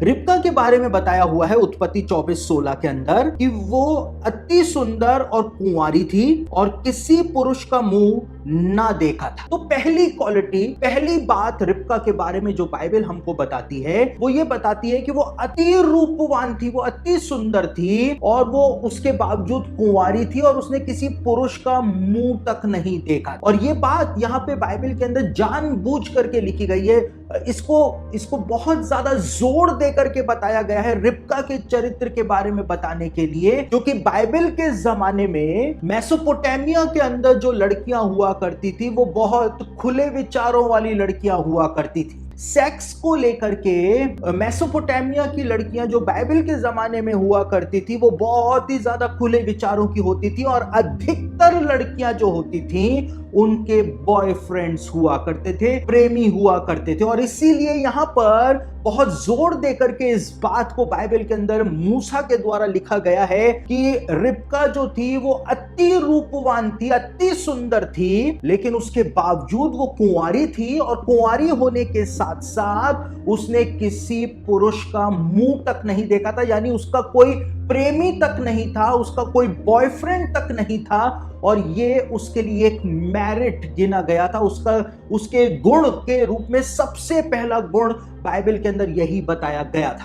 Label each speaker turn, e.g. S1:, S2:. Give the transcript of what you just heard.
S1: रिबका के बारे में बताया हुआ है उत्पत्ति 24:16 के अंदर कि वो अति सुंदर और कुंवारी थी और किसी पुरुष का मुंह ना देखा था। तो पहली क्वालिटी, पहली बात रिबका के बारे में जो बाइबल हमको बताती है वो ये बताती है कि वो अति रूपवान थी, वो अति सुंदर थी और वो उसके बावजूद कुंवारी थी और उसने किसी पुरुष का मुंह तक नहीं देखा। और ये बात यहाँ पे बाइबल के अंदर जानबूझ करके लिखी गई है। इसको बहुत ज्यादा जोर दे करके बताया गया है रिबका के चरित्र के बारे में बताने के लिए, क्योंकि बाइबल के जमाने में मेसोपोटामिया के अंदर जो लड़कियां हुआ करती थी वो बहुत खुले विचारों वाली लड़कियां हुआ करती थी। सेक्स को लेकर के मेसोपोटामिया की लड़कियां जो बाइबल के जमाने में हुआ करती थी वो बहुत ही ज्यादा खुले विचारों की होती थी और अधिकतर लड़कियां जो होती थी उनके बॉयफ्रेंड्स हुआ करते थे, प्रेमी हुआ करते थे। और इसीलिए यहां पर बहुत जोर देकर के इस बात को बाइबल के अंदर मूसा के द्वारा लिखा गया है कि रिबका जो थी वो अति रूपवान थी, अति सुंदर थी, लेकिन उसके बावजूद वो कुंवारी थी और कुंवारी होने के साथ साथ उसने किसी पुरुष का मुंह तक नहीं देखा था, यानी उसका कोई प्रेमी तक नहीं था, उसका कोई बॉयफ्रेंड तक नहीं था। और ये उसके लिए एक मेरिट गिना गया था, उसके गुण के रूप में सबसे पहला गुण बाइबल के अंदर यही बताया गया था।